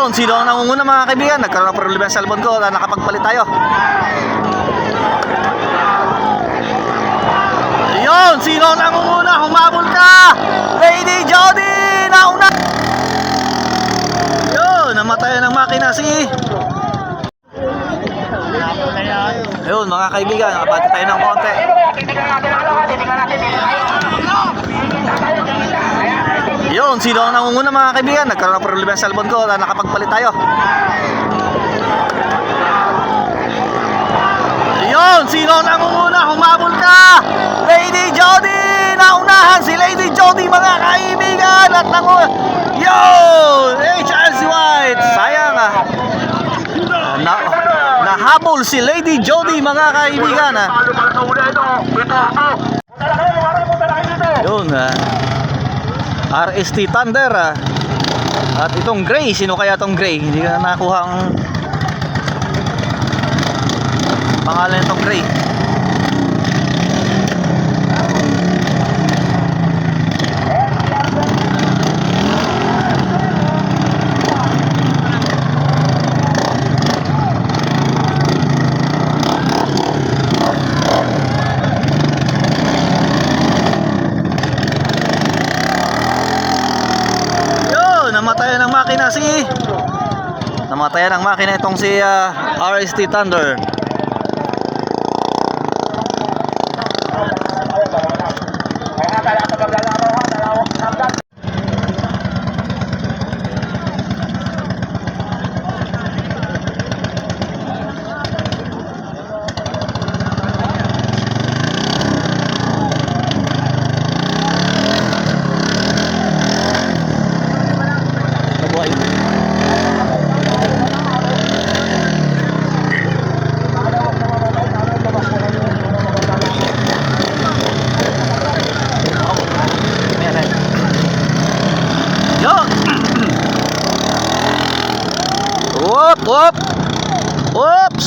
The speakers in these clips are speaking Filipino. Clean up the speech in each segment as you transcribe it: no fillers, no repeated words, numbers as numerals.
Yun, sino ang nangunguna mga kaibigan? Nagkaroon ng problema sa cellphone ko na nakapagpalit tayo. Yun, sino ang nangunguna? Humabol ka! Lady Jody! Nauna! Yun, namatay ng makina si... Yun mga kaibigan, nakabati tayo ng konti. Yun, sino ang nangunguna mga kaibigan? Nagkaroon ng problema sa cellphone ko na nakapagpalit tayo. Yun, sino ang nangunguna? Humabol ka! Lady Jody! Naunahan si Lady Jody mga kaibigan! At yun! HRC White! Sayang nahabol si Lady Jody mga kaibigan Yun RST Thunder at itong Gray, sino kaya itong Gray? Hindi ka na nakuha ang pangalan itong Gray. Namatayan ng makina itong si RST Thunder. Oops!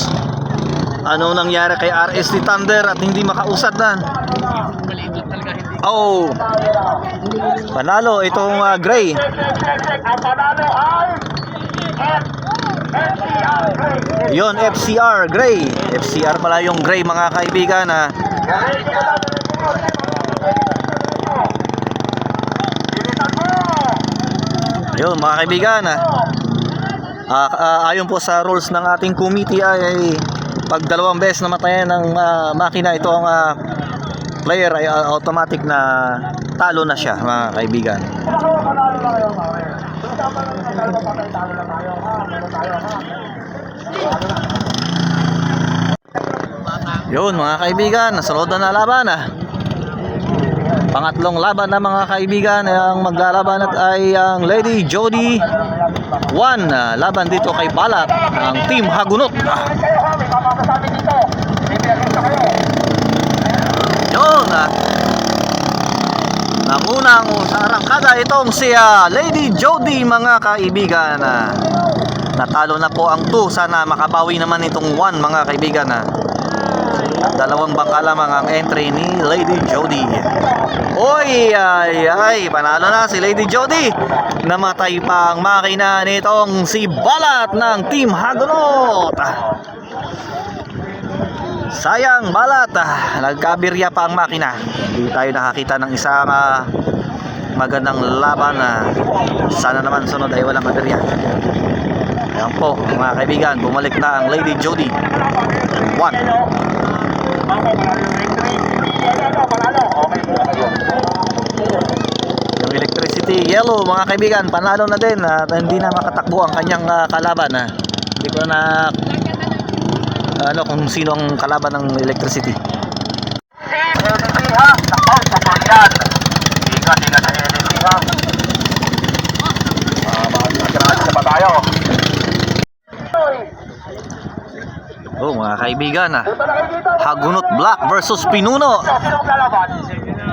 Ano nangyari kay RST Thunder at hindi makausad na? Oh! Panalo itong Gray. Yon, FCR Gray. FCR pala yung Gray mga kaibigan Yun mga kaibigan ayon po sa rules ng ating committee ay pag dalawang beses namatayan ng makina ito ang player ay automatic na talo na siya mga kaibigan. Yun mga kaibigan, nasunod na laban Pangatlong laban na mga kaibigan ang maglalaban at ay ang Lady Jody 1 laban dito kay Balat ng Team Hagunot. Yun nangunang sa arangkada itong si Lady Jody mga kaibigan natalo na po ang 2. Sana makabawi naman itong 1 mga kaibigan Dalawang bangka lamang ang entry ni Lady Jody. Oy, panalo na si Lady Jody. Namatay pa ang makina nitong si Balat ng Team Hagunot. Sayang Balat, nagkabirya pa ang makina. Hindi tayo nakakita ng isang magandang laban sana naman sunod ay walang kabirya. Yan po mga kaibigan, bumalik na ang Lady Jody 1. Yung electricity yellow mga kaibigan panalo na din at hindi na makatakbo ang kanyang kalaban hindi ko na kung sino ang kalaban ng electricity. Oh mga kaibigan Hagunot Black versus Pinuno.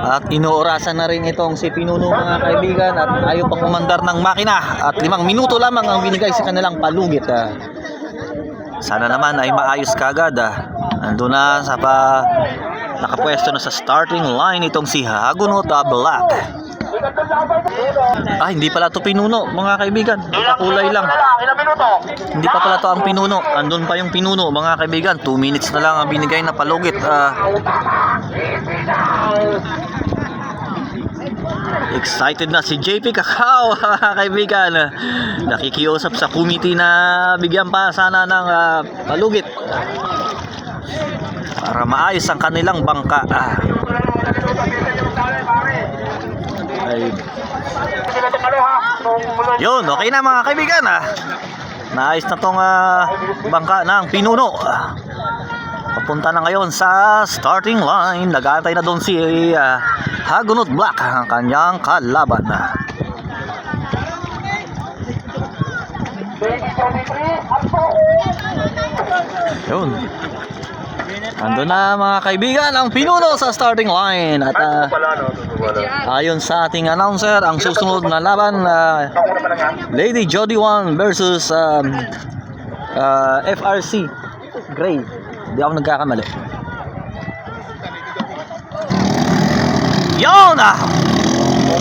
At inuorasan na rin itong si Pinuno mga kaibigan at ayaw pa kumandar ng makina at 5 minuto lamang ang binigay sa kanilang palugit. Sana naman ay maayos kagad Nandun na sa nakapwesto na sa starting line itong si Hagunot Black. Hindi pala to pinuno, mga kaibigan. Nakakulay lang. Hindi pa pala to ang pinuno. Andun pa yung pinuno, mga kaibigan. 2 minutes na lang ang binigay na palugit. Excited na si JP Cacao, mga kaibigan. Nakikiusap sa committee na bigyan pa sana ng palugit para maayos ang kanilang bangka. Yun, okay na mga kaibigan. Naayos na tong bangka ng pinuno. Papunta na ngayon sa starting line. Nag-aantay na doon si Hagunot Black, ang kanyang kalaban. Yun. Ando na mga kaibigan ang pinuno sa starting line. At ayon sa ating announcer, ang susunod na laban, Lady Jody 1 versus FRC Gray. Hindi ako nagkakamali. Yun!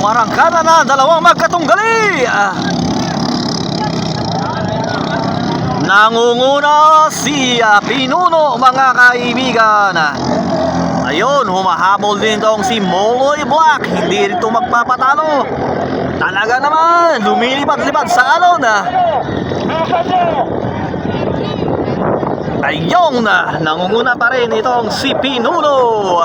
Umarangkada na dalawang magkatunggali. Nangunguna si pinuno, mga kaibigan. Ayun, humahabol din tong si Moloy Black. Hindi rito magpapatalo. Talaga naman, lumilipad-lipad sa alon. Ayun, nangunguna pa rin itong si Pinuno.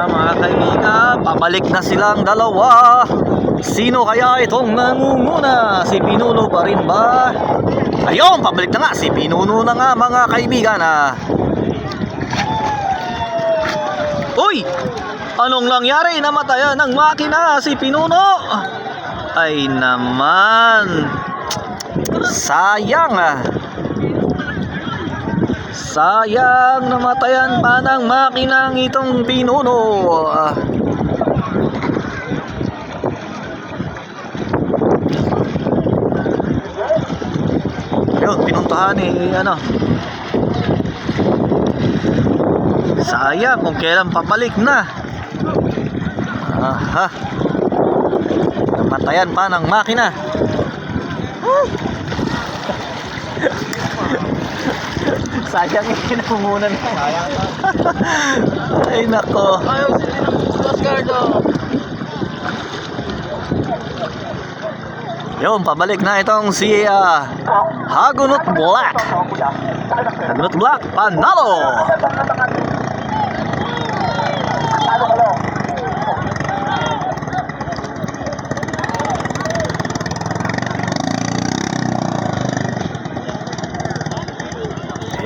Mga kaibigan, pabalik na silang dalawa. Sino kaya itong nangunguna? Si Pinuno pa rin ba? Ayun, pabalik na nga. Si Pinuno na nga, mga kaibigan. Uy! Anong nangyari? Namatayan ng makina si Pinuno. Ay naman. Sayang. Sayang, namatayan pa ng makinang itong Pinuno. Yun, pinuntahan sayang kung kailan papalik na. Namatayan pa ng makina. Sayang yung kinamumunan na. Ay nako. Yun, pabalik na itong si Hagunot Black. Hagunot Black, panalo.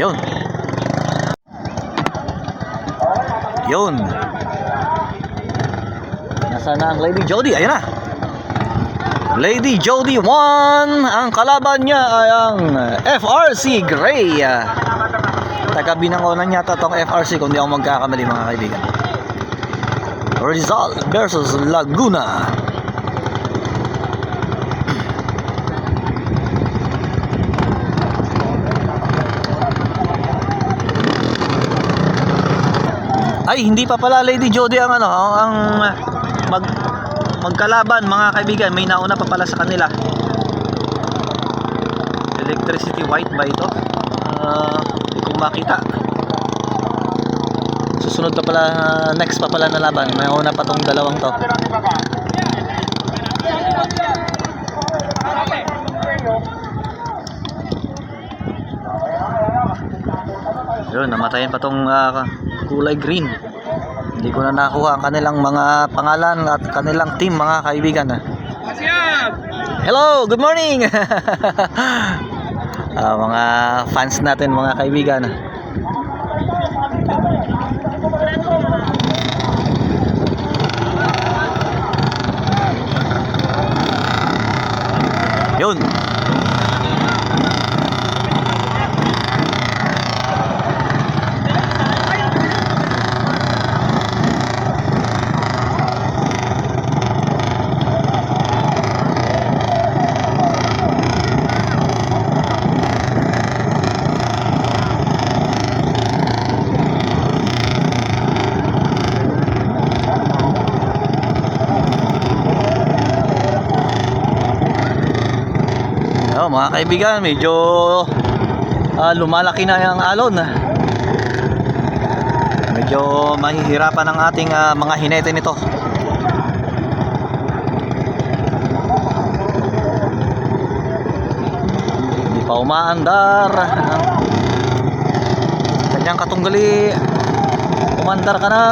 Yun. Yun. Nasaan na ang Lady Jody? Ayun na. Lady Jody 1. Ang kalaban niya ay ang FRC Gray. Taga-Binangonan yata tong FRC kung di ako magkakamali, mga kaibigan. Rizal versus Laguna. Ay, hindi pa pala Lady Jody ang magkalaban, mga kaibigan. May nauna pa pala sa kanila. Electricity White ba ito? Hindi ko makita. Susunod pa pala, next pa pala na laban. May una pa tong dalawang to. Yun, namatayan pa tong kulay green. Hindi ko na nakuha ang kanilang mga pangalan at kanilang team, mga kaibigan. Hello, good morning. Mga fans natin, mga kaibigan. Yun. Oh, mga kaibigan, medyo lumalaki na yung alon. Medyo mahihirapan ang ating mga hinete nito. Hindi pa umaandar. Kanyang katunggali. Umandar ka na.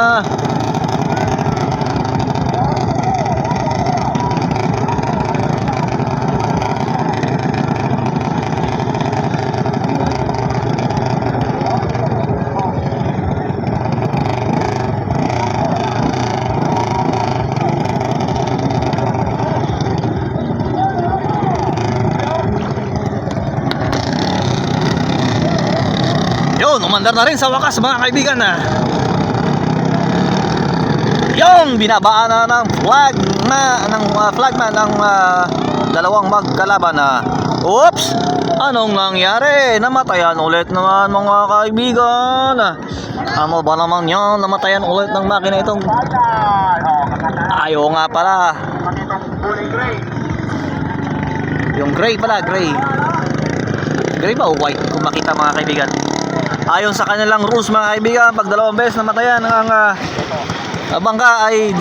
Umandar na rin sa wakas, mga kaibigan na. Yung binabaan na ng flagman ng dalawang magkalaban na. Oops! Anong nangyari? Namatayan ulit naman, mga kaibigan. Ano ba naman yan? Namatayan ulit ng makina itong... Ayaw nga pala. Yung gray pala, gray. Gray ba o white? Kung makita, mga kaibigan. Ayon sa kanilang rules, mga kaibigan, pag dalawang beses namatayan ang bangka ay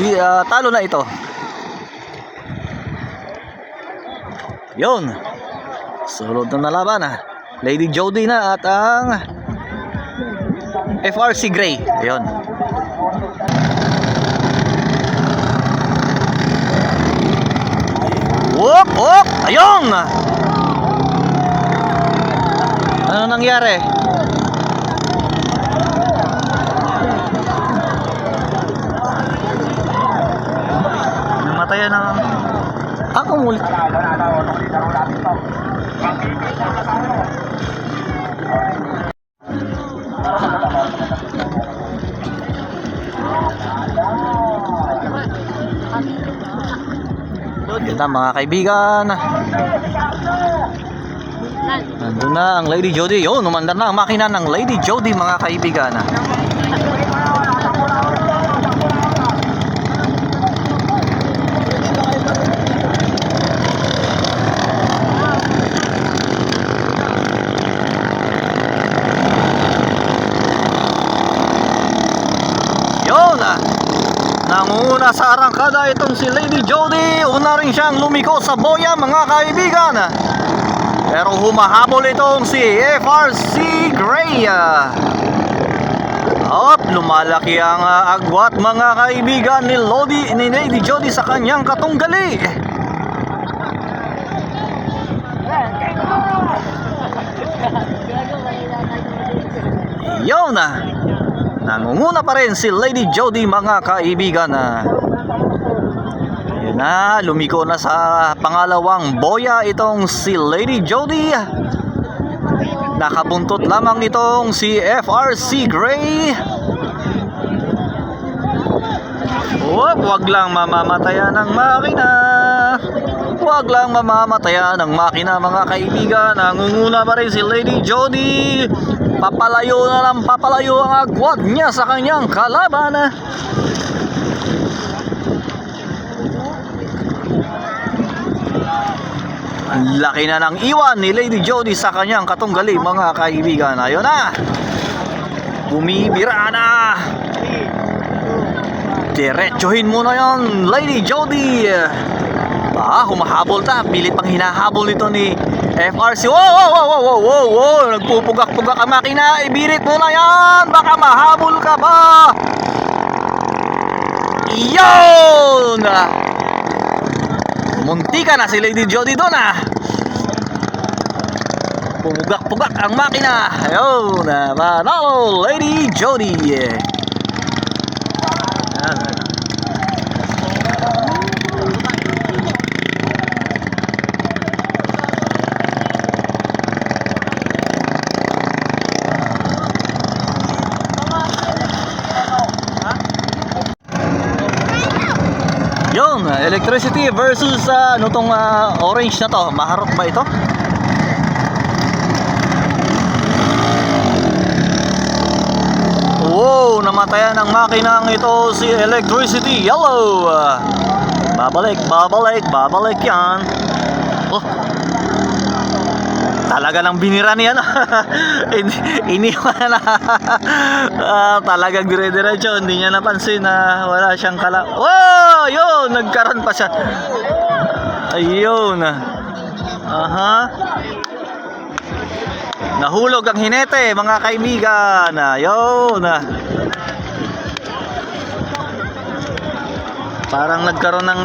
talo na ito. Yun. Sunod na laban. Lady Jody na at ang FRC Gray. Ayun. Whoop! Whoop! Ayun! Ano nangyari? Namatayan ng... Ako muli. Ito mga kaibigan. Nandun na ang Lady Jody. Yun, umandar na ang makina ng Lady Jody, mga kaibigan. Nanguna sa arangkada itong si Lady Jody. Una rin siyang lumiko sa boya, mga kaibigan. Pero humahabol itong si FRC Gray. Lumalaki ang agwat, mga kaibigan, ni Lady Jody sa kanyang katunggali. Yun na. Nangunguna pa rin si Lady Jody, mga kaibigan. Yun na, lumiko na sa pangalawang boya itong si Lady Jody. Nakabuntot lamang itong si FRC Gray. Wag lang mamamatayan ng makina. Wag lang mamamatayan ng makina, mga kaibigan. Nangunguna pa rin si Lady Jody. Papalayo na lang papalayo ang agwat niya sa kanyang kalaban. Ang laki na ng iwan ni Lady Jody sa kanyang katunggali, mga kaibigan. Ayun na. Bumibira na. Diretsuhin mo na yan, Lady Jody. Humahabol ta. Pilit pang hinahabol nito ni FRC. Wow. Nagpupugak-pugak ang makina. Ibirit mo na yan. Baka mahabol ka ba? Iyon! Munti ka na si Lady Jody doon. Pumugak-pugak ang makina. Ayun. Panalo, Lady Jody. Yun, electricity versus ano tong orange na to. Maharot ba ito? Wow, namatayan ang makinang ito si electricity yellow. Babalik yan. Talaga lang binira ni ano. Iniwan na. Talagang dire-diretso. Hindi niya napansin na wala siyang kala. Wow! Yun! Nagkaroon pa siya. Ayun. Aha. Nahulog ang hinete, mga kaibigan. Ayun. Parang nagkaroon ng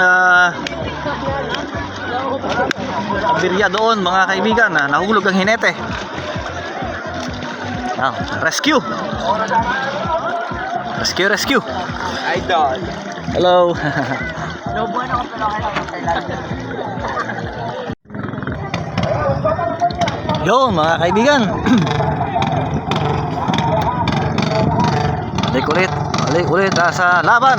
abirya doon, mga kaibigan. Nahulog ang hinete. Rescue. Rescue. Idol. Hello. No bueno ka pala kailangan. Yun, mga kaibigan. Balik ulit sa laban.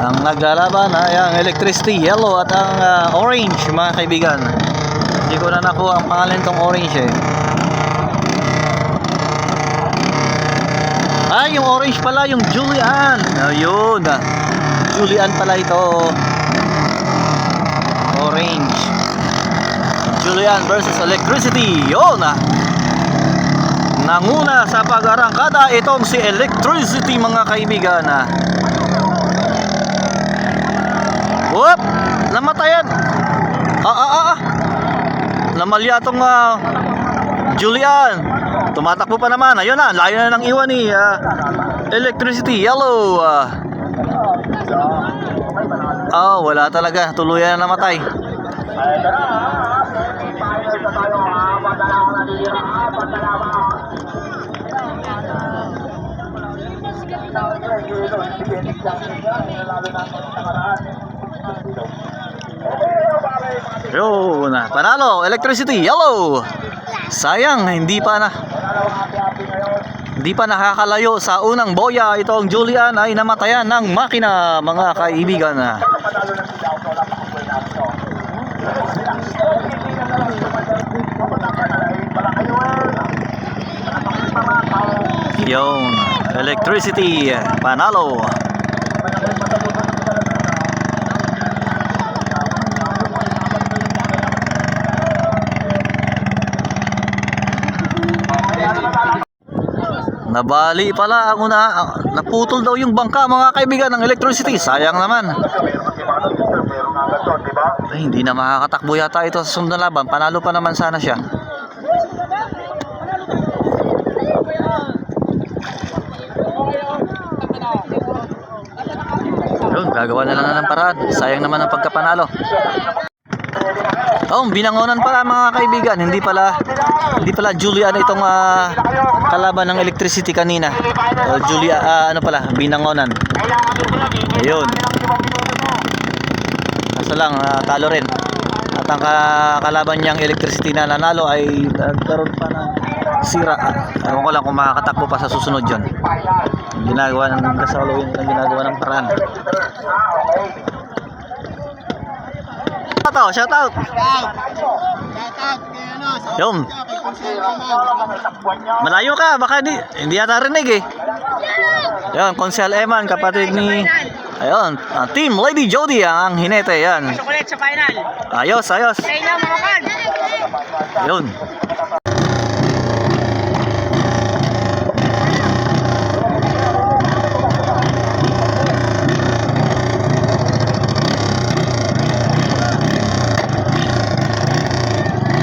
Ang naglalaban ay ang electricity yellow at ang orange, mga kaibigan. Hindi ko na nakuha ang pangalan tong orange eh. Yung orange pala, yung Julian. Ayun. Julian pala ito. Orange. Julian versus electricity. Yun. Nanguna sa pag-arangkada itong si electricity, mga kaibigan. Whoop! Namatayan. Namalya tong Julian. Tumatakbo pa naman. Ayun na, layo na ng iwan ni electricity yellow. Wala talaga. Tuluyan na namatay. Yun, panalo electricity yellow. Sayang, hindi pa nakakalayo sa unang boya. Itong Julian ay namatayan ng makina, mga kaibigan. Yun, electricity panalo. Nabali pala ang una. Naputol daw yung bangka, mga kaibigan, ng electricity. Sayang naman. Ay, hindi na makakatakbo yata ito sa sunod na laban. Panalo pa naman sana siya. Yun, gagawa na lang ng paraan. Sayang naman ang pagkapanalo. Binangonan pala, mga kaibigan. Hindi pala Julian itong kalaban ng electricity kanina. Binangonan. Ayun. Kaso lang, talo rin. At ang kalaban niyang electricity na nanalo ay nagkaroon pa ng sira. Ewan ko lang kung makakatakbo pa sa susunod yun. Ginagawa ng kasalawin, ginagawa ng paraan. Shout out. Yun. Malayo ka, baka hindi yata rinig eh. Yun, Consel Eman, kapatid ni Team Lady Jody ang hinete yan. Chocolate sa final. Ayos. Yun.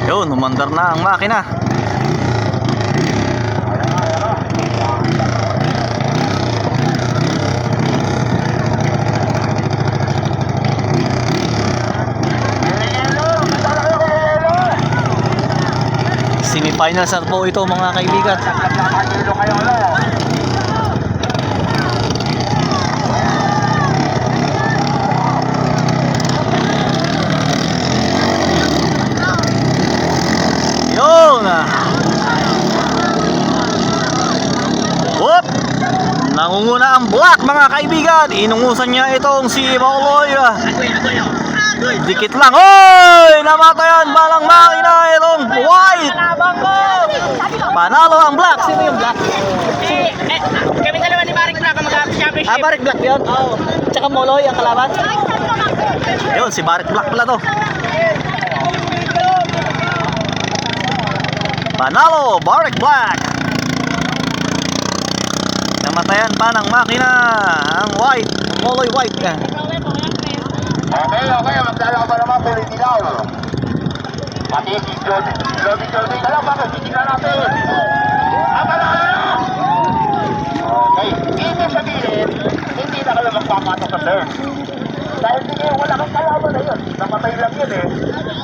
Yun, umandar na ang makina. Semi-finals na po ito, mga kaibigan. Whoop! Nangunguna ang black, mga kaibigan. Inungusan niya itong si Mauloy. Dikit lang. Oy! Namatayan balang Panalo ang Black. Sino yung Black? Kami dalawa ni Barik Black ang mag-championship. Ah, Barik Black yun? Oo. Tsaka Moloy ang kalaban? Yun, si Barik Black pala to. Panalo, Barik Black. Namatayan pa ng makina ang White, Moloy White. Okay, maglalaban naman po rin dilaw. Pati si Jody ka lang, bakit titignan natin? Okay, ibig sabihin, hindi na kayo magpapasok sa turn. Dahil sige, wala kang kalaban na yun. Namatay lang yun eh.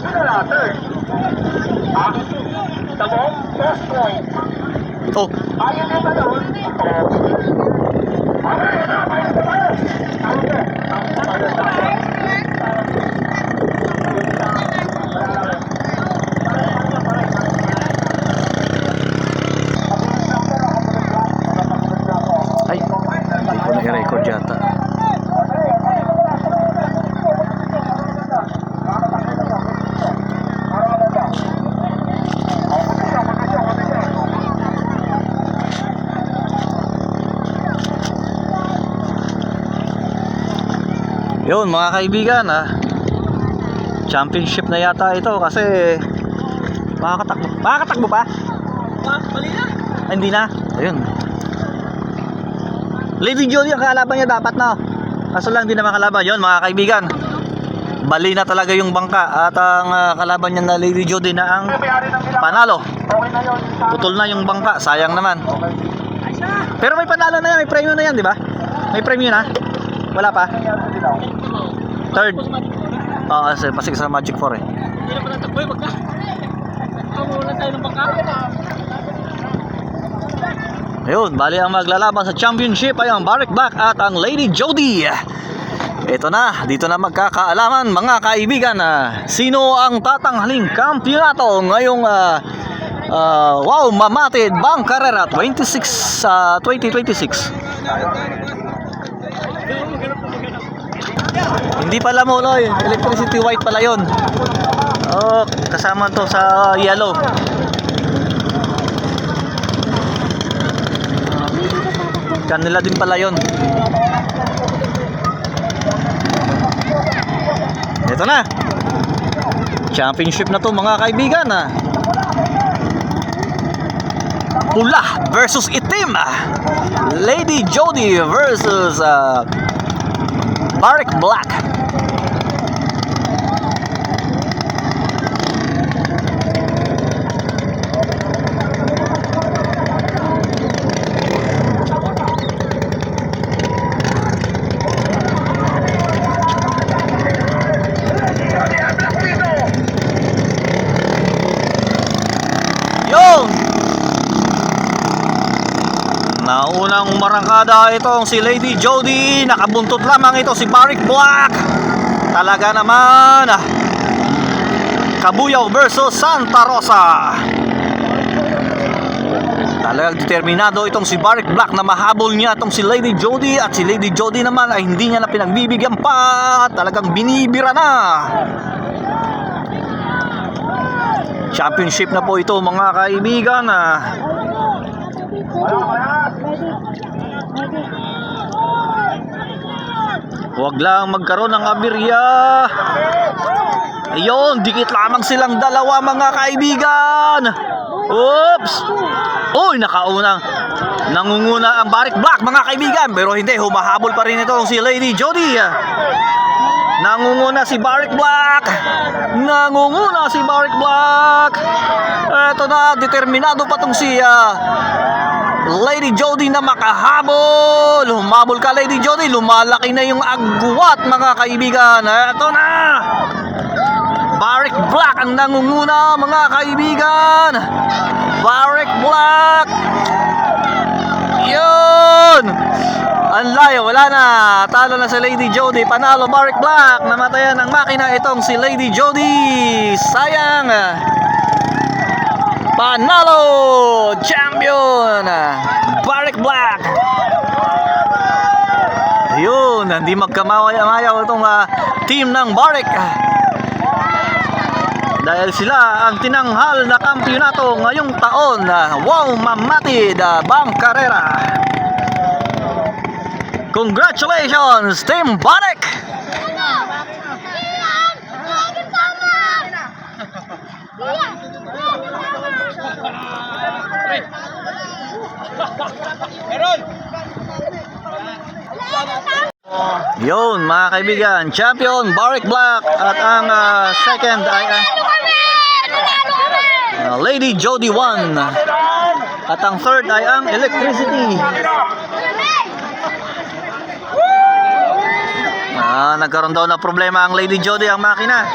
Yun na lang, turn. Ha? Tamo? First point. Oh, Ayaw din ba doon? ay, hindi ko na i-record yata. Yun mga kaibigan, championship na yata ito kasi makakatakbo pa? Mali na. Ay, hindi na. Ayun, Lady Jody ang kalaban niya dapat na. Kaso lang hindi na makalaban. Yun mga kaibigan, bali na talaga yung bangka. At ang kalaban niya na Lady Jody na ang panalo. Okay na yun. Putol na yung bangka, sayang naman. Pero may panalo na yan, may premium na yan, di ba? May premium na? Wala pa? Third. Oo, pasig sa Magic 4 eh. Hindi na pala takboy, wag ka. Kamulan tayo ng bangka. Ayun, bali ang maglalaban sa championship ay ang Barik Black at ang Lady Jody. Ito na, dito na magkakaalaman mga kaibigan, sino ang tatanghaling kampyonato ngayong wow, mamatid Bang Carrera 2026. Hindi pala Moloy, Electricity White pala yun. Oh, kasama to sa yellow. Kanila din pala yun. Ito na, championship na to mga kaibigan. Pula versus itim. Lady Jody versus Barik Black. Yun! Naunang umarangkada itong si Lady Jody. Nakabuntot lamang ito si Barik Black. Talaga naman, Kabuyaw versus Santa Rosa. Talagang determinado itong si Barik Black na mahabol niya itong si Lady Jody. At si Lady Jody naman ay hindi niya na pinagbibigyan pa. Talagang binibira na. Championship na po ito mga kaibigan. Huwag lang magkaroon ng aberya. Ayun, dikit lamang silang dalawa mga kaibigan. Oops. Uy, nakaunang nangunguna ang Barik Black mga kaibigan. Pero hindi, humahabol pa rin ito si Lady Jody. Nangunguna si Barik Black. Nangunguna si Barik Black. Eto na, determinado pa tong si Lady Jody na makahabol. Humabol ka Lady Jody. Lumalaki na yung agwat mga kaibigan. Eto na, Barik Black ang nangunguna mga kaibigan. Barik Black. Yun. Ang layo, wala na. Talo na si Lady Jody. Panalo Barik Black. Namatayan ang makina itong si Lady Jody. Sayang. Panalo champion Barik Black. Yun, hindi magkamaway-amayaw itong team ng Barik. dahil sila ang tinanghal na kampyonato ngayong taon. Wow, mamatid Bang Carrera. Congratulations, Team Barek! Yun mga kaibigan, champion Barek Black at ang second ay Lady Jody 1 at ang third ay ang Electricity. Nagkaroon daw na problema ang Lady Jody, ang makina.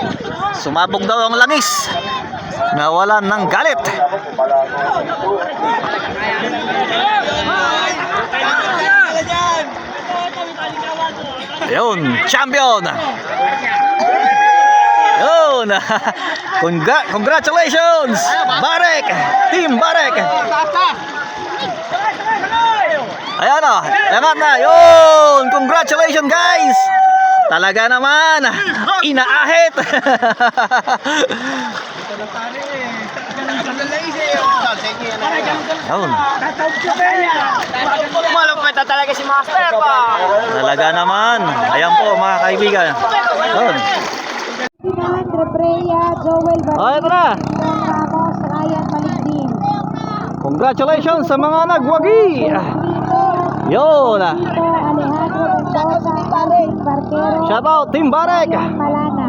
Sumabog daw ang langis. Nawalan ng galit. Ayun, champion. Yun. Congratulations, Barek, Team Barek. Ayan o, angat na. Yun, congratulations guys. Talaga naman, inaahit. Yun. Malupit na talaga si Master pa. Talaga naman. Ayan po mga kaibigan. Yun. Andrea, Joel Oh, ito na. Ramos, Ryan Maligdin. Congratulations sa mga nagwagi. Yun. Alejandro Mendoza, Alvin Barquero, Shout out Team Barek. Malana.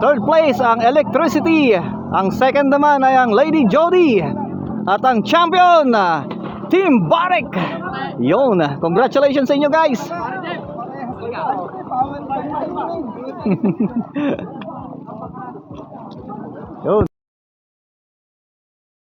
Third place ang Electricity. Ang second naman ay ang Lady Jody. At ang champion, Team Barek. Yun. Congratulations sa inyo guys.